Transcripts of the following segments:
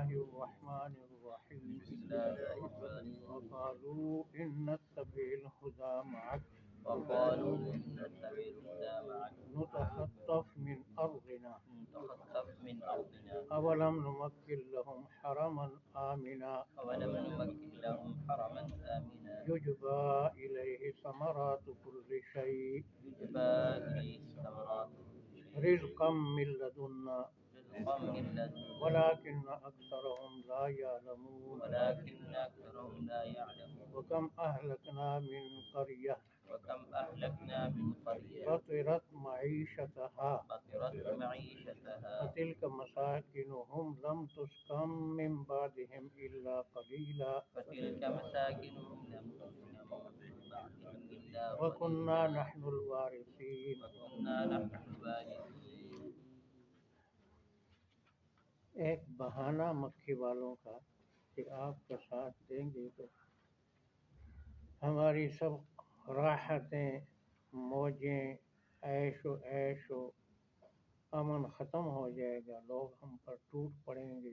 الله الرحمن الرحيم بسم الله الرحمن الرحيم. وقالوا إن نتبع الهدى معك وقالوا إن نتبع الهدى معك نتخطف من أرضنا نتخطف من أرضنا أولم نمكن لهم حرما آمنا أولم نمكن لهم حرما آمنا يجبى إليه ثمرات كل شيء يجبى إليه ثمرات كل شيء رزقا من لدنا رزقا من لدنا ولكن أكثرهم لا يعلمون ولكن أكثرهم لا يعلمون. وكم أهلكنا من قرية وكم أهلكنا من قرية بطرت معيشتها بطرت معيشتها فتلك مساكنهم لم تسكن من بعدهم إلا قليلا فتلك مساكنهم لم تسكن من بعدهم إلا وكنا قليلا نحن الوارثين. وكنا نحن الوارثين. ایک بہانہ مکھی والوں کا کہ آپ کا ساتھ دیں گے تو ہماری سب راحتیں، موجیں، عیش و امن ختم ہو جائے گا، لوگ ہم پر ٹوٹ پڑیں گے،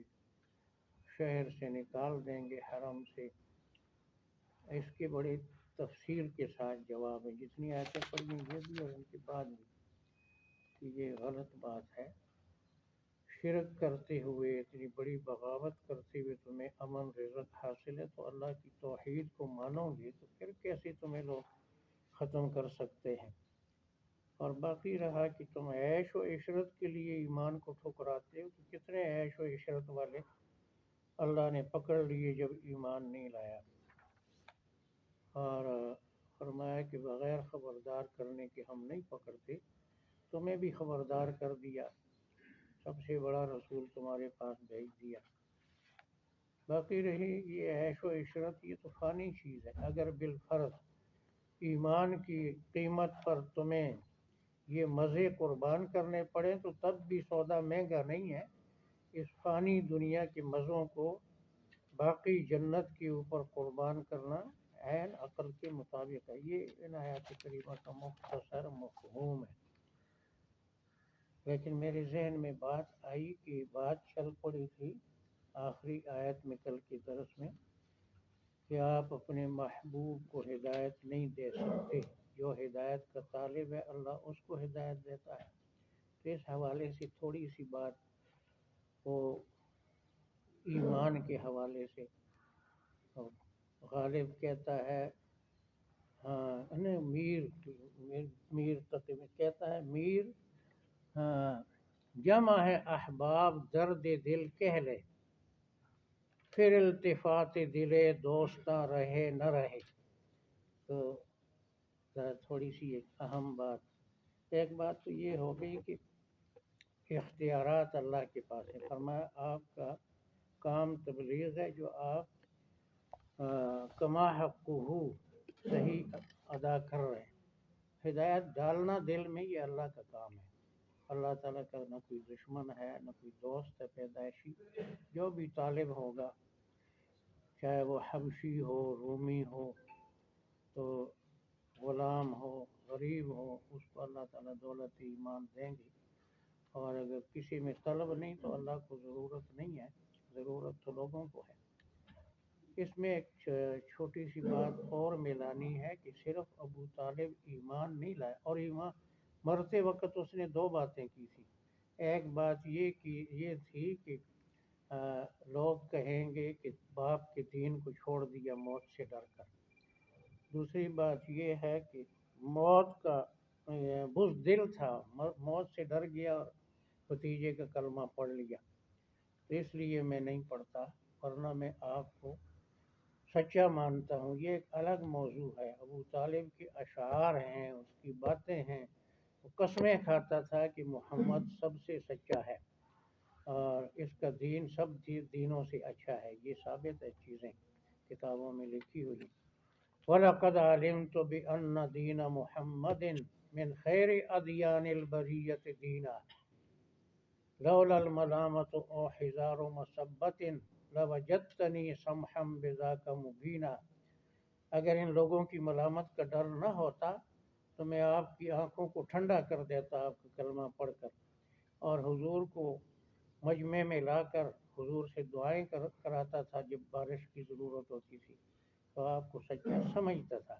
شہر سے نکال دیں گے، حرم سے۔ اس کے بڑی تفصیل کے ساتھ جواب ہے، جتنی آیتیں پڑھی یہ بھی اور ان کے بعد بھی، کہ یہ غلط بات ہے، شرک کرتے ہوئے، اتنی بڑی بغاوت کرتے ہوئے تمہیں امن رزق حاصل ہے، تو اللہ کی توحید کو مانو گے تو پھر کیسے تمہیں لوگ ختم کر سکتے ہیں؟ اور باقی رہا کہ تم عیش و عشرت کے لیے ایمان کو ٹھکراتے ہو، تو کتنے عیش و عشرت والے اللہ نے پکڑ لیے جب ایمان نہیں لایا، اور فرمایا کہ بغیر خبردار کرنے کے ہم نہیں پکڑتے، تمہیں بھی خبردار کر دیا، سب سے بڑا رسول تمہارے پاس بھیج دیا۔ باقی رہی یہ عیش و عشرت، یہ تو فانی چیز ہے، اگر بالفرض ایمان کی قیمت پر تمہیں یہ مزے قربان کرنے پڑے تو تب بھی سودا مہنگا نہیں ہے۔ اس فانی دنیا کے مزوں کو باقی جنت کے اوپر قربان کرنا عین عقل کے مطابق ہے۔ یہ ان آیات کریمہ کا مختصر مفہوم ہے۔ لیکن میرے ذہن میں بات آئی کہ بات چل پڑی تھی آخری آیت میں کل کے درس میں کہ آپ اپنے محبوب کو ہدایت نہیں دے سکتے، جو ہدایت کا طالب ہے اللہ اس کو ہدایت دیتا ہے۔ تو اس حوالے سے تھوڑی سی بات وہ ایمان کے حوالے سے غالب کہتا ہے، ہاں میر تقی میں کہتا ہے، میر ہاں جمع ہے احباب درد دل کہہ لے، پھر التفات دلے دوستاں رہے نہ رہے۔ تو تھوڑی سی ایک اہم بات، ایک بات تو یہ ہو گئی کہ اختیارات اللہ کے پاس ہے۔ فرمایا آپ کا کام تبلیغ ہے، جو آپ کما حق ہو صحیح ادا کر رہے ہیں۔ ہدایت ڈالنا دل میں یہ اللہ کا کام ہے۔ اللہ تعالیٰ کا نہ کوئی دشمن ہے نہ کوئی دوست ہے پیدائشی، جو بھی طالب ہوگا چاہے وہ حبشی ہو، رومی ہو، تو غلام ہو، غریب ہو، اس کو اللہ تعالیٰ دولت ایمان دیں گے۔ اور اگر کسی میں طلب نہیں تو اللہ کو ضرورت نہیں ہے، ضرورت تو لوگوں کو ہے۔ اس میں ایک چھوٹی سی بات اور ملانی ہے کہ صرف ابو طالب ایمان نہیں لائے، اور ایمان مرتے وقت اس نے دو باتیں کی تھی۔ ایک بات یہ تھی کہ لوگ کہیں گے کہ باپ کے دین کو چھوڑ دیا موت سے ڈر کر۔ دوسری بات یہ ہے کہ موت کا بزدل تھا، موت سے ڈر گیا اور بھتیجے کا کلمہ پڑھ لیا، تو اس لیے میں نہیں پڑھتا، ورنہ میں آپ کو سچا مانتا ہوں۔ یہ ایک الگ موضوع ہے، ابو طالب کے اشعار ہیں، اس کی باتیں ہیں، وہ قسمیں کھاتا تھا کہ محمد سب سے سچا ہے اور اس کا دین سب دینوں سے اچھا ہے، یہ ثابت ہے، چیزیں کتابوں میں لکھی ہوئی۔ وَلَقَدْ عَلِمْتُ بِأَنَّ دِينَ مُحَمَّدٍ مِنْ خَيْرِ أَدْيَانِ الْبَرِيَّةِ دِينًا لَوْلَا الْمَلَامَةُ أَوْ حِذَارُ مَصَبَّةٍ لَوَجَدْتَنِي سَمْحًا بِذَاكَ مُبِينًا۔ اگر ان لوگوں کی ملامت کا ڈر نہ ہوتا تو میں آپ کی آنکھوں کو ٹھنڈا کر دیتا آپ کا کلمہ پڑھ کر، اور حضور کو مجمع میں لا کر حضور سے دعائیں کراتا تھا جب بارش کی ضرورت ہوتی تھی، تو آپ کو سچا سمجھتا تھا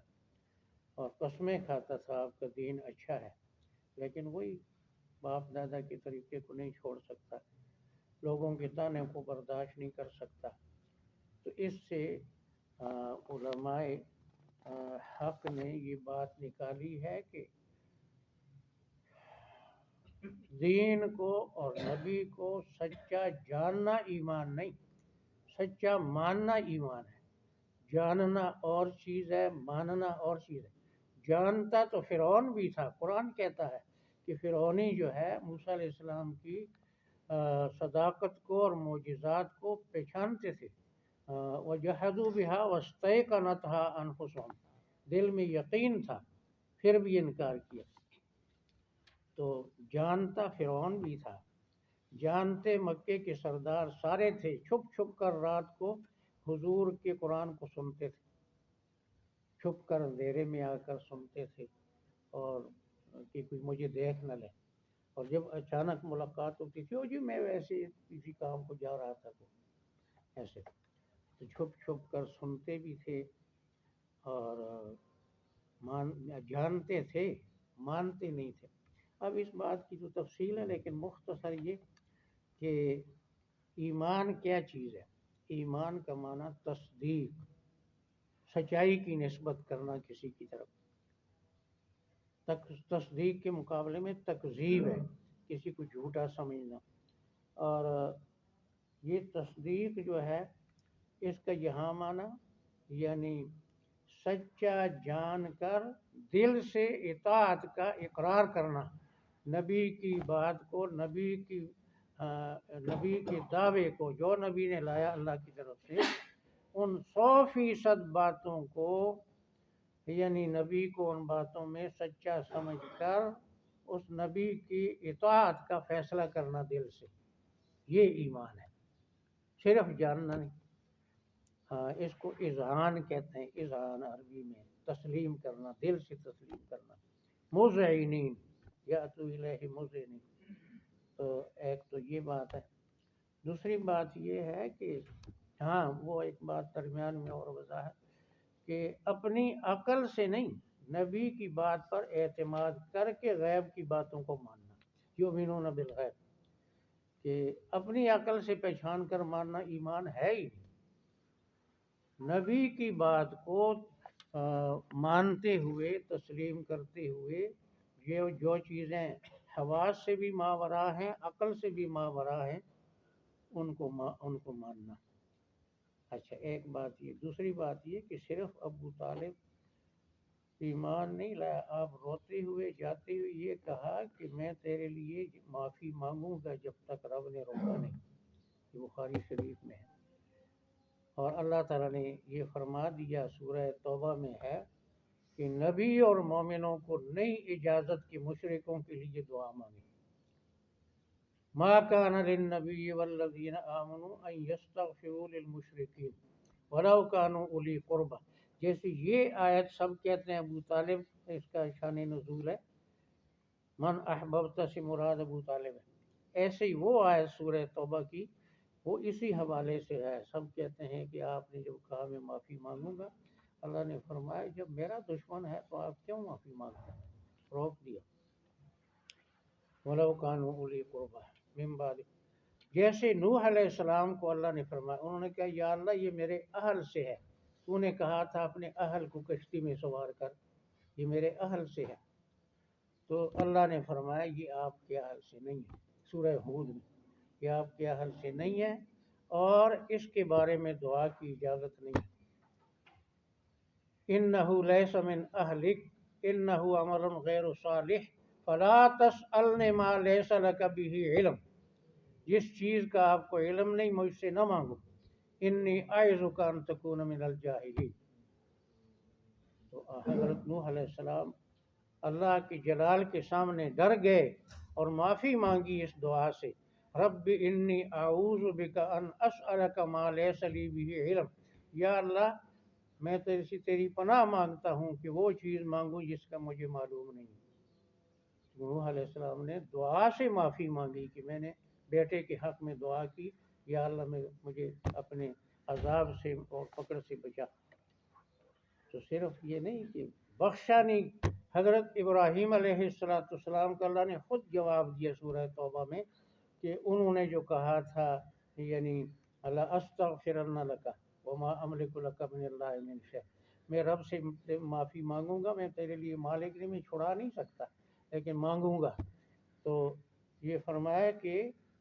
اور قسمیں کھاتا تھا آپ کا دین اچھا ہے، لیکن وہی باپ دادا کے طریقے کو نہیں چھوڑ سکتا، لوگوں کے تانے کو برداشت نہیں کر سکتا۔ تو اس سے علماء حق نے یہ بات نکالی ہے کہ دین کو اور نبی کو سچا جاننا ایمان نہیں، سچا ماننا ایمان ہے۔ جاننا اور چیز ہے، ماننا اور چیز ہے۔ جانتا تو فرعون بھی تھا، قرآن کہتا ہے کہ فرعونی جو ہے موسیٰ علیہ السلام کی صداقت کو اور معجزات کو پہچانتے تھے۔ وَجَحَدُوا بِهَا وَاسْتَيْقَنَتْهَا أَنفُسُهُمْ، دل میں یقین تھا پھر بھی انکار کیا۔ تو جانتا فرعون بھی تھا، جانتے مکے کے سردار سارے تھے، چھپ چھپ کر رات کو حضور کے قرآن کو سنتے تھے، چھپ کر اندھیرے میں آ کر سنتے تھے اور کہ کوئی مجھے دیکھ نہ لے، اور جب اچانک ملاقات ہوتی تھی، جی میں ویسے کسی کام کو جا رہا تھا، تو ایسے تو چھپ چھپ کر سنتے بھی تھے اور جانتے تھے، مانتے نہیں تھے۔ اب اس بات کی تو تفصیل ہے، لیکن مختصر یہ کہ ایمان کیا چیز ہے۔ ایمان کا معنی تصدیق، سچائی کی نسبت کرنا کسی کی طرف۔ تصدیق کے مقابلے میں تکذیب ہے، کسی کو جھوٹا سمجھنا۔ اور یہ تصدیق جو ہے اس کا یہاں معنی یعنی سچا جان کر دل سے اطاعت کا اقرار کرنا، نبی کی بات کو، نبی کے دعوے کو جو نبی نے لایا اللہ کی طرف سے، ان 100% باتوں کو یعنی نبی کو ان باتوں میں سچا سمجھ کر اس نبی کی اطاعت کا فیصلہ کرنا دل سے، یہ ایمان ہے، صرف جاننا نہیں۔ اس کو اذعان کہتے ہیں، اذعان عربی میں تسلیم کرنا، دل سے تسلیم کرنا۔ مذعنین یأتوا الیہ مذعنین، تو ایک تو یہ بات ہے۔ دوسری بات یہ ہے کہ وہ ایک بات درمیان میں اور وضاحت کہ اپنی عقل سے نہیں، نبی کی بات پر اعتماد کر کے غیب کی باتوں کو ماننا، یؤمنون بالغیب، کہ اپنی عقل سے پہچان کر ماننا ایمان ہے ہی نہیں۔ نبی کی بات کو مانتے ہوئے، تسلیم کرتے ہوئے، جو چیزیں حواس سے بھی ماورا ہیں، عقل سے بھی ماورا ہیں، ان کو ماننا۔ اچھا، ایک بات یہ۔ دوسری بات یہ کہ صرف ابو طالب ایمان نہیں لایا، آپ روتے ہوئے جاتے ہوئے یہ کہا کہ میں تیرے لیے معافی مانگوں گا جب تک رب نے روکا نہیں، یہ بخاری شریف میں ہے۔ اور اللہ تعالیٰ نے یہ فرما دیا، سورہ توبہ میں ہے کہ نبی اور مومنوں کو نئی اجازت کہ مشرکوں کے لیے دعا مانگے۔ ما کان للنبی والذین آمنوا ان یستغفروا للمشرکین ولو کانوا اولی قربہ، جیسے یہ آیت سب کہتے ہیں ابو طالب اس کا شان نزول ہے، من احببت سے مراد ابو طالب ہے، ایسے ہی وہ آیت سورہ توبہ کی وہ اسی حوالے سے ہے۔ سب کہتے ہیں کہ آپ نے جب کہا میں معافی مانگوں گا، اللہ نے فرمایا جب میرا دشمن ہے تو آپ کیوں معافی مانگتے ہیں، روک دیا۔ وَلَوْ كَانُوا أُولِي قُرْبَىٰ مِن بَعْدِ، جیسے نوح علیہ السلام کو اللہ نے فرمایا، انہوں نے کہا یا اللہ یہ میرے اہل سے ہے، تو نے کہا تھا اپنے اہل کو کشتی میں سوار کر، یہ میرے اہل سے ہے، تو اللہ نے فرمایا یہ آپ کے اہل سے نہیں ہے، سورہ ہود میں، یہ آپ کے اہل سے نہیں ہے اور اس کے بارے میں دعا کی اجازت نہیں ہے۔ إِنَّهُ لَيْسَ مِنْ أَهْلِكَ إِنَّهُ عَمَلٌ غَيْرُ صَالِحٍ فَلَا تَسْأَلْنِ مَا لَيْسَ لَكَ بِهِ عِلْمٌ، جس چیز کا آپ کو علم نہیں مجھ سے نہ مانگو، إِنِّي أَعِظُكَ أَن تَكُونَ مِنَ الْجَاهِلِينَ۔ تو حضرت نوح علیہ السلام اللہ کے جلال کے سامنے ڈر گئے اور معافی مانگی اس دعا سے، رب انی اعوذ بک ان اسألک ما لیس لی بہ علم، یا اللہ میں تیری پناہ مانگتا ہوں کہ وہ چیز مانگوں جس کا مجھے معلوم نہیں۔ نوح علیہ السلام نے دعا سے معافی مانگی کہ میں نے بیٹے کے حق میں دعا کی یا اللہ مجھے اپنے عذاب سے اور پکڑ سے بچا۔ تو صرف یہ نہیں کہ بخشا نہیں، حضرت ابراہیم علیہ السلام کا اللہ نے خود جواب دیا سورہ توبہ میں کہ انہوں نے جو کہا تھا یعنی اللہ استغفرن لک وما املک لک من اللہ من شیء، میں رب سے معافی مانگوں گا، میں تیرے لیے مالک نہیں، میں چھڑا نہیں سکتا لیکن مانگوں گا۔ تو یہ فرمایا کہ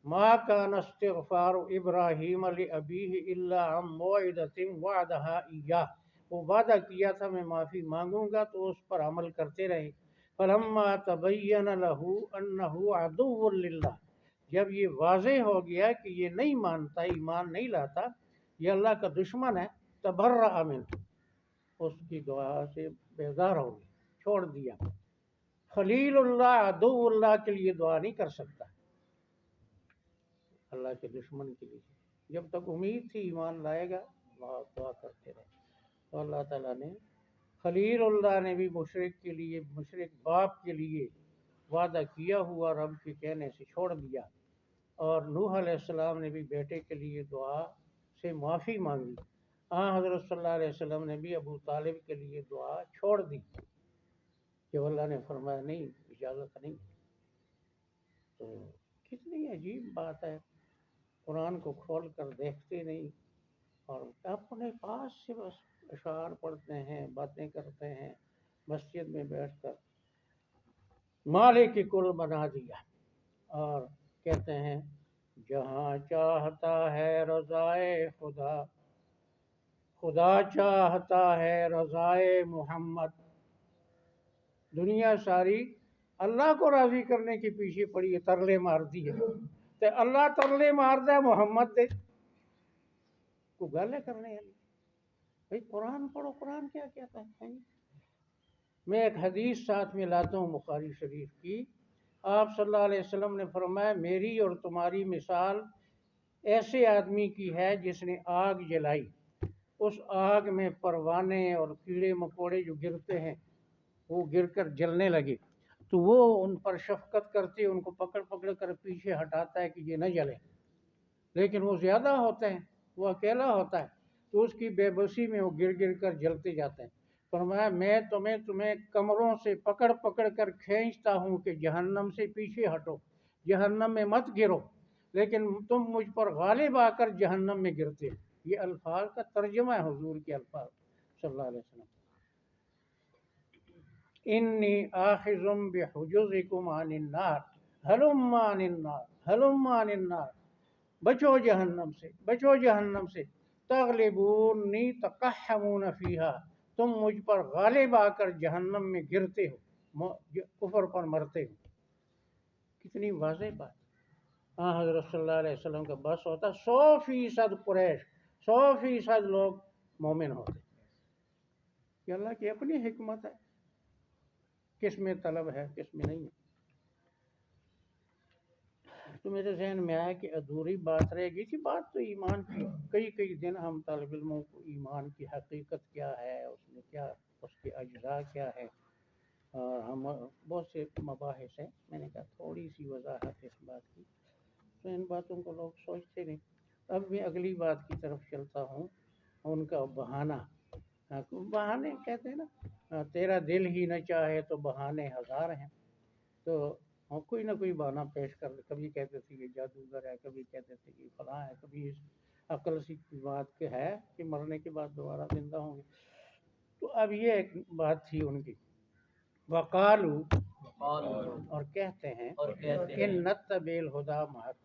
ما کان استغفار ابراہیم لابیہ الا عن موعدۃ وعدها ایاہ، وہ وعدہ کیا تھا میں معافی مانگوں گا تو اس پر عمل کرتے رہے۔ فلما تبین لہ انہ عدو للہ، جب یہ واضح ہو گیا کہ یہ نہیں مانتا، ایمان نہیں لاتا، یہ اللہ کا دشمن ہے، تبرأ منہ، اس کی دعا سے بیزار ہو گیا، چھوڑ دیا۔ خلیل اللہ عدو اللہ کے لیے دعا نہیں کر سکتا، اللہ کے دشمن کے لیے جب تک امید تھی ایمان لائے گا، دعا کرتے رہے۔ تو اللہ تعالیٰ نے خلیل اللہ نے بھی مشرک کے لیے، مشرک باپ کے لیے وعدہ کیا ہوا رب کے کہنے سے چھوڑ دیا، اور نوح علیہ السلام نے بھی بیٹے کے لیے دعا سے معافی مانگی۔ حضرت صلی اللہ علیہ وسلم نے بھی ابو طالب کے لیے دعا چھوڑ دی کہ اللہ نے فرمایا نہیں، اجازت نہیں۔ تو کتنی عجیب بات ہے، قرآن کو کھول کر دیکھتے نہیں اور اپنے پاس سے بس اشعار پڑھتے ہیں، باتیں کرتے ہیں، مسجد میں بیٹھ کر مالک کل بنا دیا، اور کہتے ہیں جہاں چاہتا ہے رضائے خدا، خدا چاہتا ہے رضائے محمد۔ دنیا ساری اللہ کو راضی کرنے کے پیچھے پڑی ہے، ترلے مارتی ہے، تو اللہ ترلے مارتا ہے محمد دے کو گالے کرنے والی۔ بھائی قرآن پڑھو، قرآن کیا کہتا ہے؟ میں ایک حدیث ساتھ میں لاتا ہوں بخاری شریف کی، آپ صلی اللہ علیہ وسلم نے فرمایا میری اور تمہاری مثال ایسے آدمی کی ہے جس نے آگ جلائی، اس آگ میں پروانے اور کیڑے مکوڑے جو گرتے ہیں وہ گر کر جلنے لگے، تو وہ ان پر شفقت کرتے، ان کو پکڑ پکڑ کر پیچھے ہٹاتا ہے کہ یہ نہ جلے، لیکن وہ زیادہ ہوتے ہیں، وہ اکیلا ہوتا ہے، تو اس کی بے بسی میں وہ گر گر کر جلتے جاتے ہیں۔ فرمایا میں تمہیں کمروں سے پکڑ پکڑ کر کھینچتا ہوں کہ جہنم سے پیچھے ہٹو، جہنم میں مت گرو، لیکن تم مجھ پر غالب آ کر جہنم میں گرتے ہو۔ یہ الفاظ کا ترجمہ ہے حضور کے الفاظ صلی اللہ علیہ وسلم۔ انی آخذ بحجزکم عن النار ہلم عن النار ہلم عن النار، بچو جہنم سے، بچو جہنم سے، تغلبونی تقحمون فیہا، تم مجھ پر غالب آ کر جہنم میں گرتے ہو، کفر پر مرتے ہو۔ کتنی واضح بات۔ حضرت صلی اللہ علیہ وسلم کا بس ہوتا 100% قریش، 100% لوگ مومن ہوتے۔ یہ اللہ کی اپنی حکمت ہے، کس میں طلب ہے کس میں نہیں ہے۔ تو میرے ذہن میں آیا کہ ادھوری بات رہ گئی تھی، بات تو ایمان کی، کئی دن ہم طالب علموں کو ایمان کی حقیقت کیا ہے، اس میں کیا، اس کے اجزاء کیا ہے، اور ہم بہت سے مباحث ہیں، میں نے کہا تھوڑی سی وضاحت اس بات کی، تو ان باتوں کو لوگ سوچتے نہیں۔ اب میں اگلی بات کی طرف چلتا ہوں، ان کا بہانہ، بہانے کہتے ہیں نا، تیرا دل ہی نہ چاہے تو بہانے ہزار ہیں، تو کوئی نہ کوئی بہانہ پیش کر، کبھی کہتے تھے یہ جادوگر ہے، کبھی کہتے تھے کہ فلاں ہے، کبھی اس عقل سی بات کہ ہے کہ مرنے کے بعد دوبارہ زندہ ہوں گے۔ تو اب یہ ایک بات تھی ان کی، وقالو، اور کہتے ہیں، ان نتبع الہدی معک،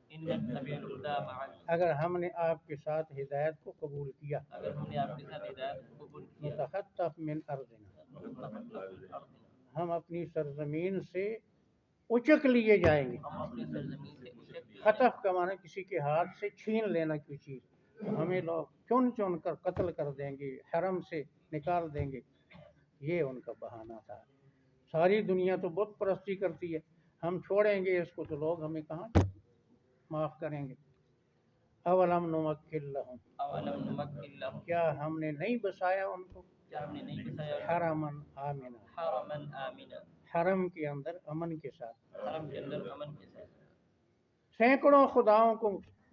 اگر ہم نے آپ کے ساتھ ہدایت کو قبول کیا، نتخطف من ارضنا، ہم اپنی سرزمین سے اچک لیے جائیں گے۔ خطف کا معنی کسی کے ہاتھ سے چھین لینا کوئی چیز، تو ہمیں لوگ چن چن کر قتل کر دیں گے، حرم سے نکال دیں گے۔ یہ ان کا بہانہ تھا۔ ساری دنیا تو بت پرستی کرتی ہے، ہم چھوڑیں گے اس کو تو لوگ ہمیں کہاں معاف کریں گے۔ اولم نمکن لہم، کیا ہم نے نہیں بسایا ان کو، حرمن آمنا، حرم کے اندر امن کے ساتھ۔ سینکڑوں خداؤں کو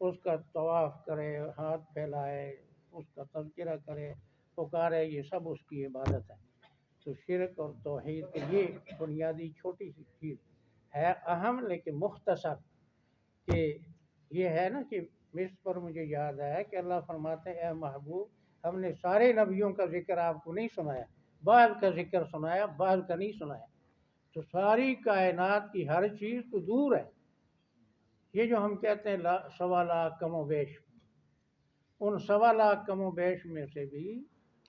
اس کا طواف کرے، ہاتھ پھیلائے، اس کا تذکرہ کرے، پکارے، یہ سب اس کی عبادت ہے۔ تو شرک اور توحید یہ بنیادی چھوٹی سی چیز ہے، اہم لیکن مختصر، کہ یہ ہے نا کہ اس پر مجھے یاد آیا کہ اللہ فرماتے ہیں اے محبوب ہم نے سارے نبیوں کا ذکر آپ کو نہیں سنایا، بعض کا ذکر سنایا، بعض کا نہیں سنایا۔ تو ساری کائنات کی ہر چیز تو دور ہے، یہ جو ہم کہتے ہیں 1.25 کم و بیش، ان 1.25 کم و بیش میں سے بھی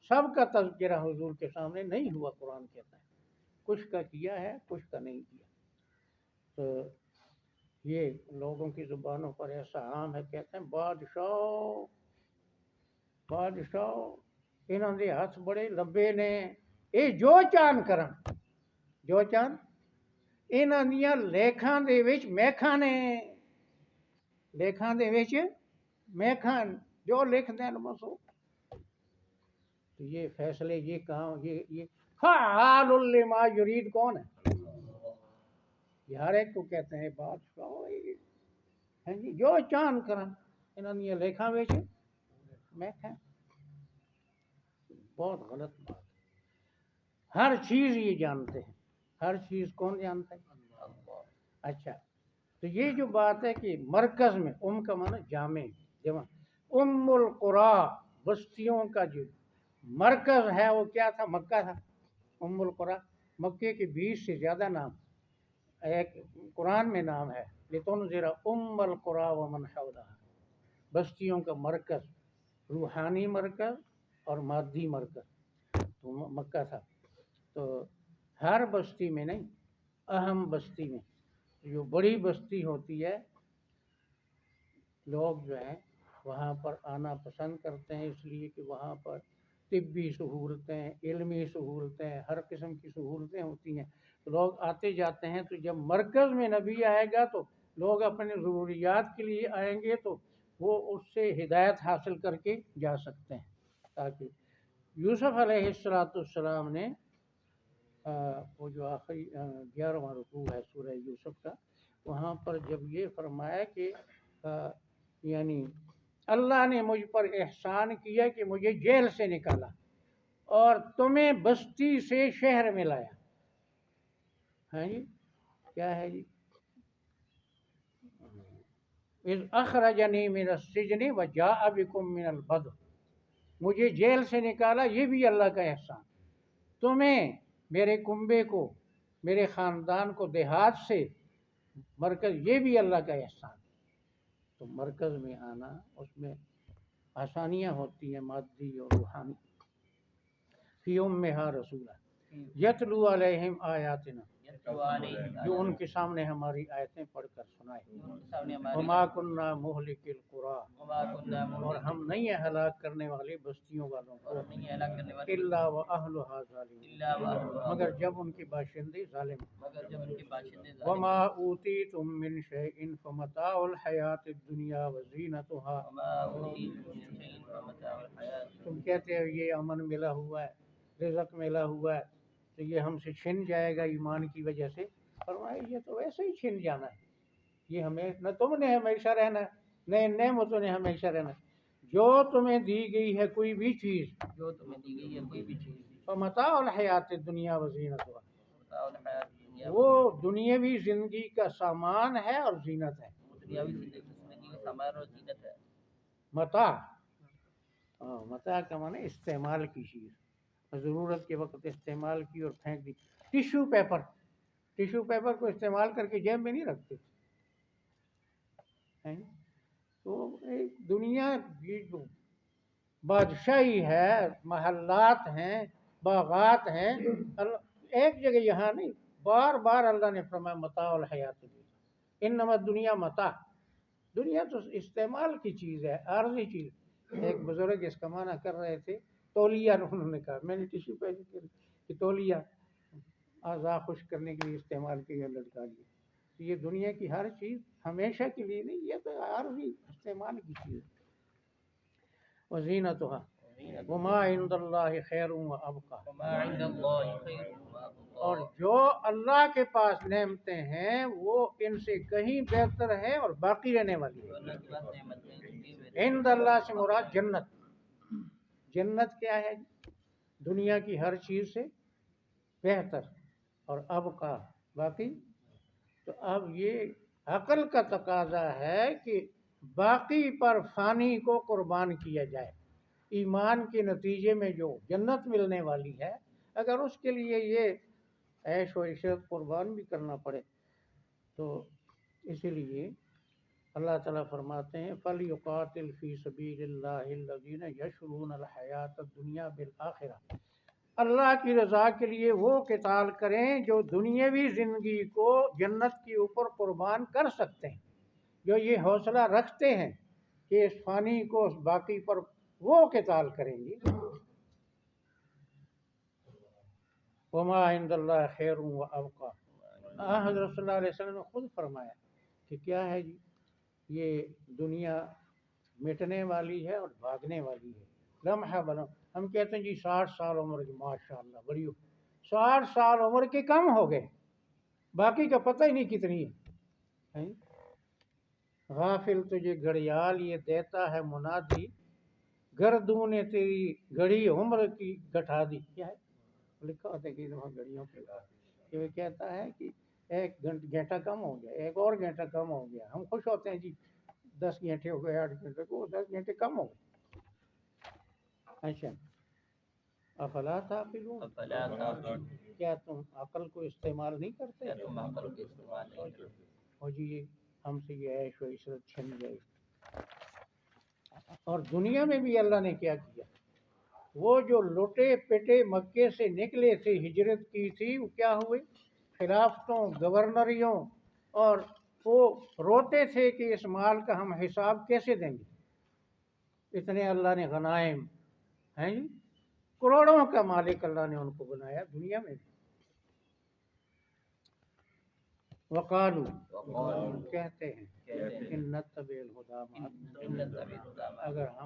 سب کا تذکرہ حضور کے سامنے نہیں ہوا، قرآن کہتا ہے کچھ کا کیا ہے، کچھ کا نہیں کیا۔ تو یہ لوگوں کی زبانوں پر ایسا عام ہے، کہتے ہیں بادشاہ بادشاہ انہوں نے ہاتھ بڑے لمبے نے، یہ جو چان کرن، جو چان انہاں دیاں لیکھاں دے وچ میکھاں نے، لیکھاں دے وچ میکھاں جو لکھ دین بس وہ۔ تو یہ فیصلے، یہ کام، یہ فعال لما یرید کون ہے؟ یہ ہر ایک کو کہتے ہیں بادشاہ، ہیں جی جو چان کرن انہاں دیاں لیکھاں وچ میکھاں۔ بہت غلط بات ہے، ہر چیز یہ جانتے ہیں، ہر چیز کون جانتا ہے؟ اچھا، تو یہ جو بات ہے کہ مرکز میں، کا معنی جامع، جمع، القرا، بستیوں کا جو مرکز ہے وہ کیا تھا؟ مکہ تھا۔ القرا، مکے کے 20 سے زیادہ نام ایک قرآن میں نام ہے، لتنذر القرا ومن حولها، بستیوں کا مرکز، روحانی مرکز اور مادی مرکز تو مکہ تھا۔ تو ہر بستی میں نہیں، اہم بستی میں، جو بڑی بستی ہوتی ہے، لوگ جو ہیں وہاں پر آنا پسند کرتے ہیں، اس لیے کہ وہاں پر طبی سہولتیں، علمی سہولتیں، ہر قسم کی سہولتیں ہوتی ہیں، تو لوگ آتے جاتے ہیں۔ تو جب مرکز میں نبی آئے گا تو لوگ اپنے ضروریات کے لیے آئیں گے، تو وہ اس سے ہدایت حاصل کر کے جا سکتے ہیں۔ تاکہ یوسف علیہ السلام نے وہ جو آخری 11واں رکوع ہے سورہ یوسف کا، وہاں پر جب یہ فرمایا کہ یعنی اللہ نے مجھ پر احسان کیا کہ مجھے جیل سے نکالا اور تمہیں بستی سے شہر میں لایا، ہاں جی کیا ہے جی، اذ اخرجنی من السجن وجاء بکم من البدو، مجھے جیل سے نکالا، یہ بھی اللہ کا احسان، تمہیں، میرے کنبے کو، میرے خاندان کو دیہات سے مرکز، یہ بھی اللہ کا احسان۔ تو مرکز میں آنا، اس میں آسانیاں ہوتی ہیں مادی اور روحانی۔ فی امہا رسولہ یتلو علیہم آیاتنا، جو ان کے سامنے ہماری آیتیں پڑھ کر سنائے، وما کننا مہلک القری، اور ہم نہیں ہیں ہلاک کرنے والے بستیوں والوں کو، الا واہلھا ظالمون، مگر جب ان کے باشندے ظالم ہوں۔ وما اوتیتم من شیء فمتاع الحیاۃ الدنیا وزینتھا، تم کہتے ہو یہ امن ملا ہوا ہے، رزق ملا ہوا ہے، تو یہ ہم سے چھن جائے گا ایمان کی وجہ سے۔ فرمایا یہ تو ویسے ہی چھن جانا ہے، یہ ہمیں نہ تم نے ہمیشہ رہنا ہے نہ ان نعمتوں نے ہمیشہ رہنا ہے۔ جو تمہیں دی گئی ہے کوئی بھی چیز، جو تمہیں دی گئی ہے کوئی بھی چیز، فمتاع الحیات الدنیا وزینتھا، وہ دنیاوی زندگی کا سامان ہے اور زینت ہے۔ دنیاوی زندگی کا سامان اور زینت ہے۔ متاع، متاع کا معنی استعمال کی چیز، ضرورت کے وقت استعمال کی اور پھینک دی۔ ٹیشو پیپر، ٹیشو پیپر کو استعمال کر کے جیب میں نہیں رکھتے، تو ایک دنیا کی جو بادشاہی ہے، محلات ہیں، باغات ہیں، ایک جگہ یہاں نہیں، بار بار اللہ نے فرمایا متاع الحیات الدنیا، انما دنیا متاع، دنیا تو استعمال کی چیز ہے، عارضی چیز۔ ایک بزرگ اس کا معنی کر رہے تھے، تولیہ، انہوں نے کہا، میں نے ٹیشو پیپر کہ تولیہ اعضاء خشک کرنے کے لیے استعمال کیا لٹکا لیا۔ یہ دنیا کی ہر چیز ہمیشہ کے لیے نہیں، یہ تو عارضی استعمال کی چیز۔ وزینتھا وما عند اللہ خیر وابقی، وما عند اللہ خیر وابقی، اور جو اللہ کے پاس نعمتیں ہیں وہ ان سے کہیں بہتر ہے اور باقی رہنے والی ہے۔ اللہ کے پاس نعمتیں اس کی بہتر عند اللہ سے مراد جنت۔ جنت کیا ہے؟ دنیا کی ہر چیز سے بہتر اور اب کا باقی۔ تو اب یہ عقل کا تقاضا ہے کہ باقی پر فانی کو قربان کیا جائے۔ ایمان کے نتیجے میں جو جنت ملنے والی ہے، اگر اس کے لیے یہ عیش و عشرت قربان بھی کرنا پڑے تو اسی لیے اللہ تعالیٰ فرماتے ہیں فَلْيُقَاتِلْ فِي سَبِيلِ اللَّهِ الَّذِينَ يَشْرُونَ الْحَيَاةَ الدُّنْيَا بِالْآخِرَةِ۔ اللہ کی رضا کے لیے وہ قتال کریں جو دنیاوی زندگی کو جنت کے اوپر قربان کر سکتے ہیں، جو یہ حوصلہ رکھتے ہیں کہ اس فانی کو اس باقی پر وہ قتال کریں گے۔ وما عند اللہ خیر و ابقا۔ حضرت صلی اللہ علیہ وسلم نے خود فرمایا کہ کیا ہے جی، یہ دنیا مٹنے والی ہے اور بھاگنے والی ہے۔ لمحہ بلم، ہم کہتے ہیں جی 60 سال عمر کی، ماشاء اللہ بڑی 60 سال عمر کے کم ہو گئے، باقی کا پتہ ہی نہیں کتنی ہے۔ غافل تجھے گھڑیال یہ دیتا ہے منادی، گردوں نے تیری گھڑی عمر کی گٹھا دی۔ کیا ہے لکھا ہوتا ہے کہ وہاں گھڑیوں پہ کہ وہ کہتا ہے کہ ایک گھنٹہ کم ہو گیا، ایک اور گھنٹہ کم ہو گیا، ہم خوش ہوتے ہیں جی 10 گھنٹے ہو گئے، 8 گھنٹے کو 10 گھنٹے کم ہو گئے۔ اچھا افلا تعقلون، افلا تعقلون، کیا تم عقل کو استعمال نہیں کرتے؟ کیا تم عقل کا استعمال نہیں کرتے؟ اور جی ہم سے یہ عیش و عشرت چھن گئی۔ اور دنیا میں بھی اللہ نے کیا کیا، وہ جو لٹے پٹے مکے سے نکلے تھے، ہجرت کی تھی، وہ کیا ہوئے؟ خلافتوں، گورنریوں، اور وہ روتے تھے کہ اس مال کا ہم حساب کیسے دیں گے۔ اتنے اللہ نے غنائم ہیں جی، کروڑوں کا مالک اللہ نے ان کو بنایا دنیا میں بھی۔ وقالو، کہتے ہیں ان نتبع الہدی معک، ان نتبع الہدی معک، اگر ہم